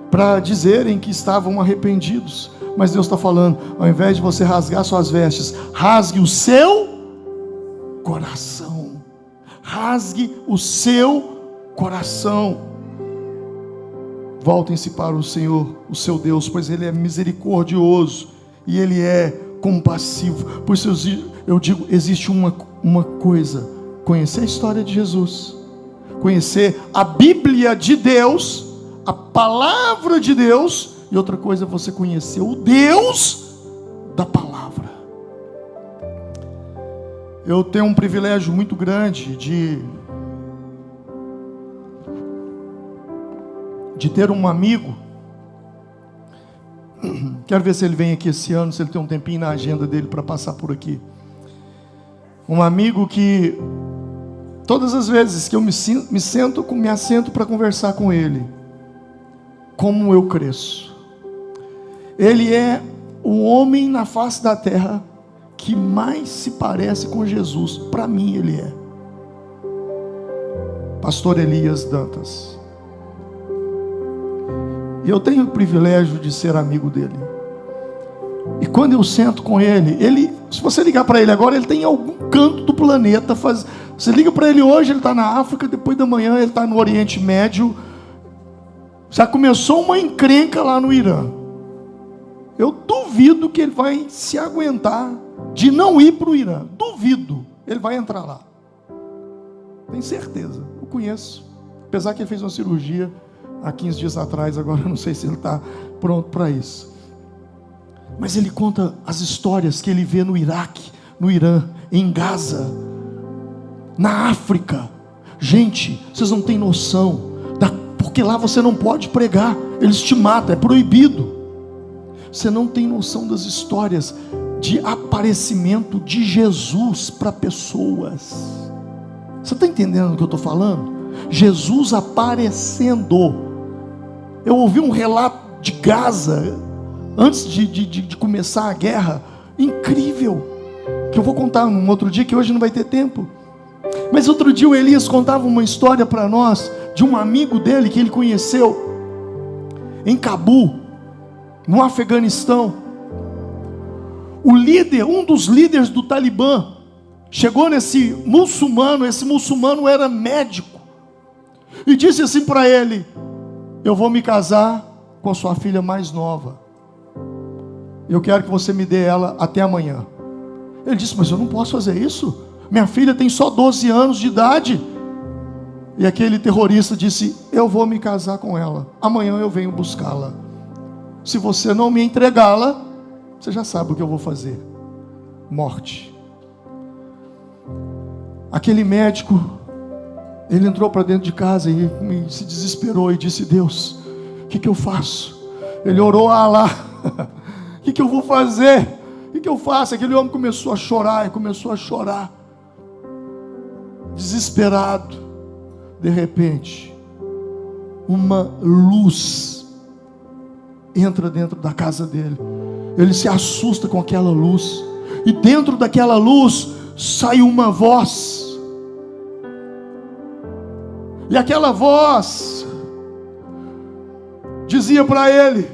para dizerem que estavam arrependidos. Mas Deus está falando: ao invés de você rasgar suas vestes, rasgue o seu coração. Rasgue o seu coração. Voltem-se para o Senhor, o seu Deus, pois Ele é misericordioso e Ele é compassivo. Por isso eu digo, existe uma coisa: conhecer a história de Jesus, conhecer a Bíblia de Deus, a palavra de Deus, e outra coisa é você conhecer o Deus da palavra. Eu tenho um privilégio muito grande de ter um amigo. Quero ver se ele vem aqui esse ano, se ele tem um tempinho na agenda dele para passar por aqui. Um amigo que todas as vezes que eu me assento para conversar com ele, como eu cresço. Ele é o homem na face da terra que mais se parece com Jesus. Para mim ele é Pastor Elias Dantas. E eu tenho o privilégio de ser amigo dele. E quando eu sento com ele, se você ligar para ele agora, ele tem em algum canto do planeta. Você liga para ele hoje, ele está na África, depois da manhã ele está no Oriente Médio. Já começou uma encrenca lá no Irã. Eu duvido que ele vai se aguentar de não ir para o Irã. Duvido. Ele vai entrar lá. Tenho certeza. Eu conheço. Apesar que ele fez uma cirurgia há 15 dias atrás, agora eu não sei se ele está pronto para isso. Mas ele conta as histórias que ele vê no Iraque, no Irã, em Gaza, na África. Gente, vocês não têm noção, porque lá você não pode pregar, eles te matam, é proibido. Você não tem noção das histórias de aparecimento de Jesus para pessoas. Você está entendendo o que eu estou falando? Jesus aparecendo. Eu ouvi um relato de Gaza, antes de começar a guerra, incrível, que eu vou contar um outro dia, que hoje não vai ter tempo. Mas outro dia o Elias contava uma história para nós, de um amigo dele que ele conheceu em Cabul, no Afeganistão. O líder, um dos líderes do Talibã, chegou nesse muçulmano, esse muçulmano era médico, e disse assim para ele: eu vou me casar com a sua filha mais nova, eu quero que você me dê ela até amanhã. Ele disse: mas eu não posso fazer isso, minha filha tem só 12 anos de idade. E aquele terrorista disse: eu vou me casar com ela, amanhã eu venho buscá-la. Se você não me entregá-la, você já sabe o que eu vou fazer: morte. Aquele médico, ele entrou para dentro de casa e se desesperou e disse: Deus, o que eu faço? Ele orou a Alá: o que eu vou fazer? O que eu faço? Aquele homem começou a chorar, desesperado. De repente, uma luz entra dentro da casa dele. Ele se assusta com aquela luz, e dentro daquela luz sai uma voz. E aquela voz dizia para ele: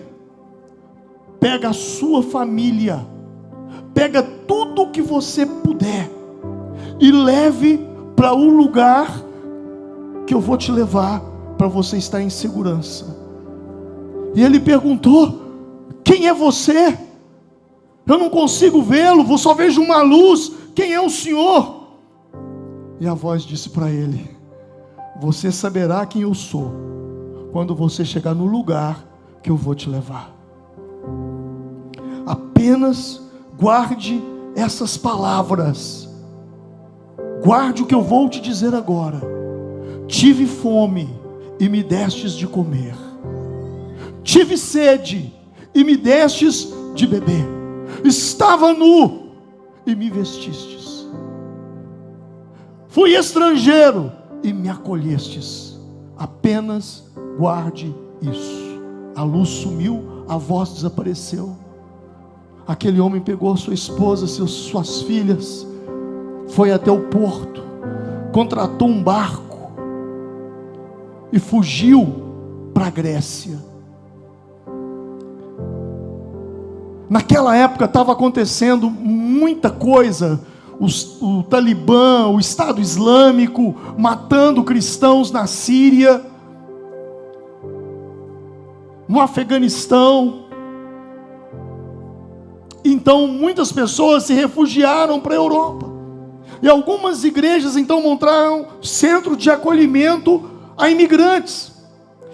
pega a sua família, pega tudo que você puder e leve para o lugar que eu vou te levar, para você estar em segurança. E ele perguntou: quem é você? Eu não consigo vê-lo, só vejo uma luz. Quem é o Senhor? E a voz disse para ele: você saberá quem eu sou quando você chegar no lugar que eu vou te levar. Apenas guarde essas palavras. Guarde o que eu vou te dizer agora. Tive fome e me destes de comer. Tive sede e me destes de beber. Estava nu e me vestistes. Fui estrangeiro e me acolhestes. Apenas guarde isso. A luz sumiu, a voz desapareceu. Aquele homem pegou sua esposa, suas filhas, foi até o porto, contratou um barco e fugiu para a Grécia. Naquela época estava acontecendo muita coisa. O Talibã, o Estado Islâmico, matando cristãos na Síria, no Afeganistão. Então muitas pessoas se refugiaram para a Europa. E algumas igrejas então montaram centro de acolhimento a imigrantes.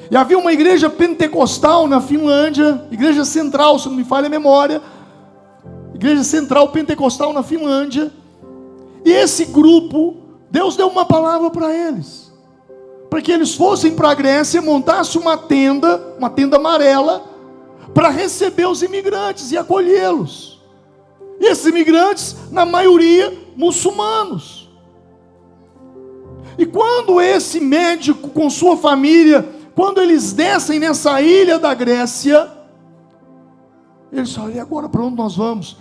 E havia uma igreja pentecostal na Finlândia, igreja central, se não me falha a memória, igreja central pentecostal na Finlândia. E esse grupo, Deus deu uma palavra para eles, para que eles fossem para a Grécia, montassem uma tenda amarela, para receber os imigrantes e acolhê-los. E esses imigrantes, na maioria, muçulmanos. E quando esse médico com sua família, quando eles descem nessa ilha da Grécia, eles falam: e agora para onde nós vamos?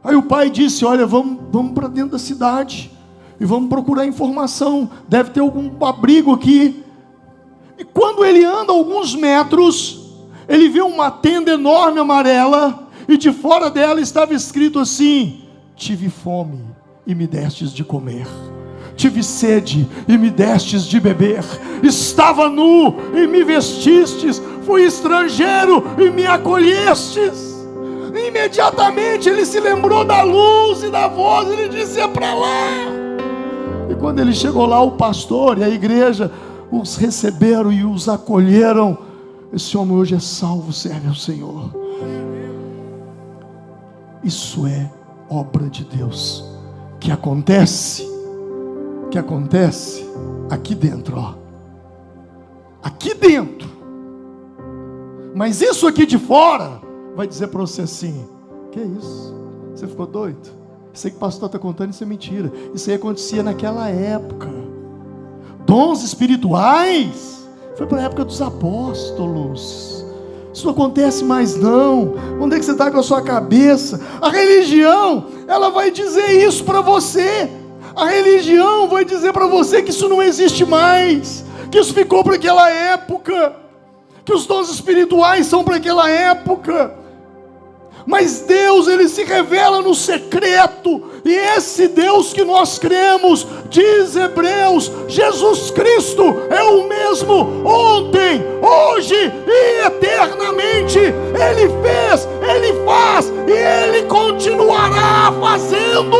Aí o pai disse: olha, vamos para dentro da cidade e vamos procurar informação, deve ter algum abrigo aqui. E quando ele anda alguns metros, ele vê uma tenda enorme amarela, e de fora dela estava escrito assim: tive fome e me destes de comer. Tive sede e me destes de beber. Estava nu e me vestistes. Fui estrangeiro e me acolhestes. Imediatamente ele se lembrou da luz e da voz. Ele disse: é para lá. E quando ele chegou lá, o pastor e a igreja os receberam e os acolheram. Esse homem hoje é salvo, serve ao Senhor. Isso é obra de Deus que acontece aqui dentro, ó. Aqui dentro. Mas isso aqui de fora vai dizer para você assim: que isso? Você ficou doido? Isso aí que o pastor está contando, isso é mentira. Isso aí acontecia naquela época. Dons espirituais foi para a época dos apóstolos. Isso não acontece mais não. Onde é que você está com a sua cabeça? A religião, ela vai dizer isso para você. A religião vai dizer para você que isso não existe mais, que isso ficou para aquela época, que os dons espirituais são para aquela época. Mas Deus, Ele se revela no secreto, e esse Deus que nós cremos, diz Hebreus, Jesus Cristo é o mesmo ontem, hoje e eternamente. Ele fez, Ele faz e Ele continuará fazendo.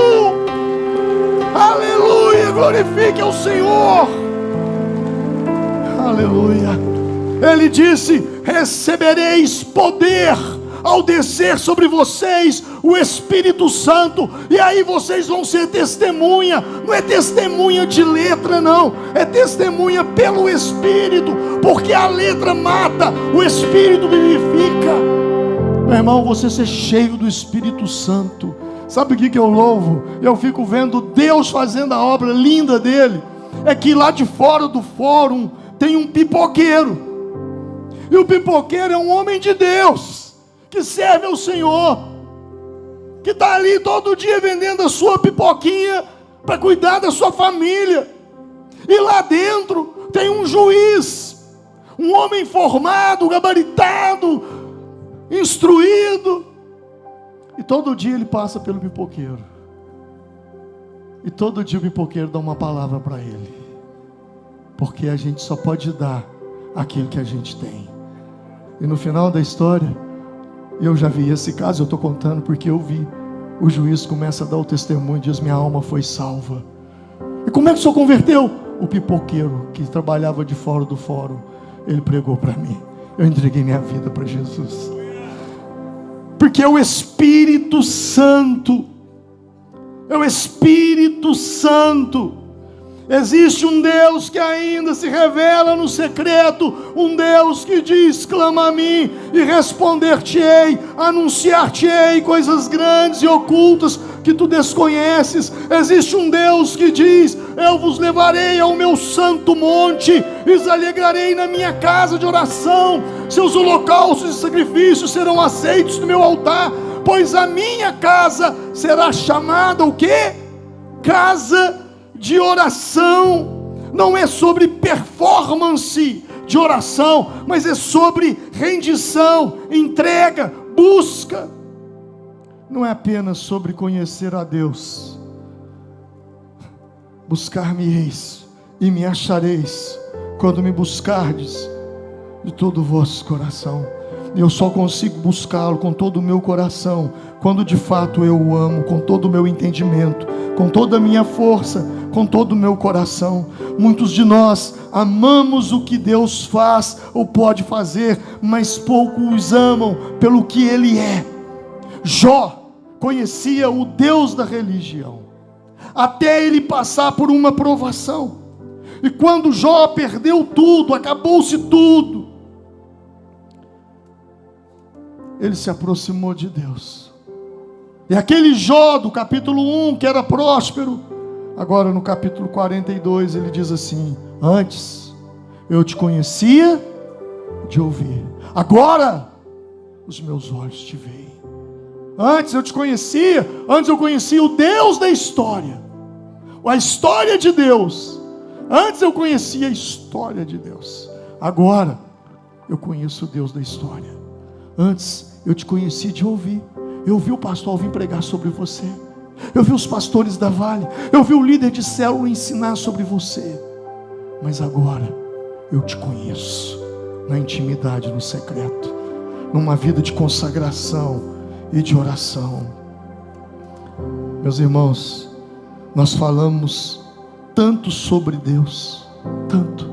Aleluia, glorifique ao Senhor. Aleluia. Ele disse: recebereis poder ao descer sobre vocês o Espírito Santo, e aí vocês vão ser testemunha. Não é testemunha de letra não, é testemunha pelo Espírito, porque a letra mata, o Espírito vivifica. Meu irmão, você ser cheio do Espírito Santo. Sabe o que eu louvo? Eu fico vendo Deus fazendo a obra linda dele. É que lá de fora do fórum tem um pipoqueiro, e o pipoqueiro é um homem de Deus, que serve ao Senhor, que está ali todo dia vendendo a sua pipoquinha para cuidar da sua família. E lá dentro tem um juiz. um homem formado, gabaritado, instruído. E todo dia ele passa pelo pipoqueiro. E todo dia o pipoqueiro dá uma palavra para ele. Porque a gente só pode dar aquilo que a gente tem. E no final da história, eu já vi esse caso, eu estou contando porque eu vi. O juiz começa a dar o testemunho e diz: minha alma foi salva. E como é que o senhor converteu? O pipoqueiro que trabalhava de fora do fórum, ele pregou para mim. Eu entreguei minha vida para Jesus. Porque é o Espírito Santo. É o Espírito Santo. Existe um Deus que ainda se revela no secreto, um Deus que diz: clama a mim e responder-te-ei, anunciar-te-ei coisas grandes e ocultas que tu desconheces. Existe um Deus que diz: eu vos levarei ao meu santo monte, e os alegrarei na minha casa de oração, seus holocaustos e sacrifícios serão aceitos no meu altar, pois a minha casa será chamada o quê? Casa de oração. Não é sobre performance de oração, mas é sobre rendição, entrega, busca. Não é apenas sobre conhecer a Deus. Buscar-me-eis e me achareis quando me buscardes de todo o vosso coração. Eu só consigo buscá-lo com todo o meu coração quando de fato eu o amo, com todo o meu entendimento, com toda a minha força, com todo o meu coração. Muitos de nós amamos o que Deus faz ou pode fazer, mas poucos amam pelo que Ele é. Jó conhecia o Deus da religião, até ele passar por uma provação. E quando Jó perdeu tudo, acabou-se tudo, ele se aproximou de Deus. E aquele Jó do capítulo 1, que era próspero, agora no capítulo 42 ele diz assim: antes eu te conhecia de ouvir, agora os meus olhos te veem. Antes eu te conhecia, antes eu conhecia o Deus da história, a história de Deus. Antes eu conhecia a história de Deus, agora eu conheço o Deus da história. Antes eu te conheci de ouvir. Eu vi o pastor Alvim pregar sobre você, eu vi os pastores da Vale, eu vi o líder de célula ensinar sobre você. Mas agora eu te conheço na intimidade, no secreto, numa vida de consagração e de oração. Meus irmãos, nós falamos tanto sobre Deus, tanto.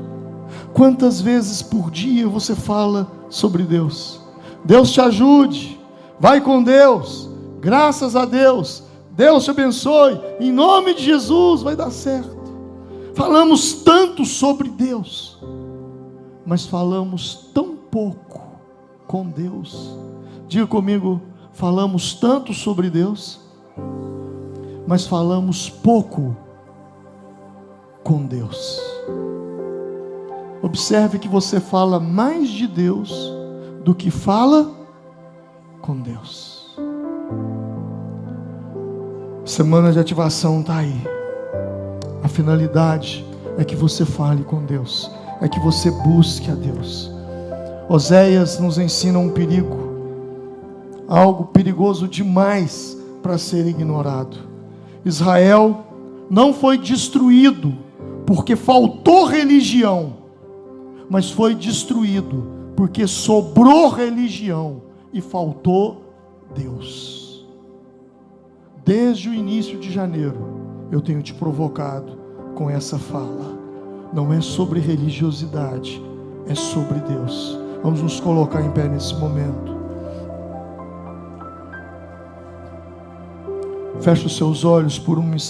Quantas vezes por dia você fala sobre Deus? Deus te ajude, vai com Deus, graças a Deus, Deus te abençoe, em nome de Jesus vai dar certo. Falamos tanto sobre Deus, mas falamos tão pouco com Deus. Diga comigo: falamos tanto sobre Deus, mas falamos pouco com Deus. Observe que você fala mais de Deus do que fala com Deus. Semana de ativação está aí. A finalidade é que você fale com Deus, é que você busque a Deus. Oséias nos ensina um perigo, algo perigoso demais para ser ignorado. Israel não foi destruído porque faltou religião, mas foi destruído porque sobrou religião e faltou Deus. Desde o início de janeiro eu tenho te provocado com essa fala. Não é sobre religiosidade, é sobre Deus. Vamos nos colocar em pé nesse momento. Feche os seus olhos por um instante.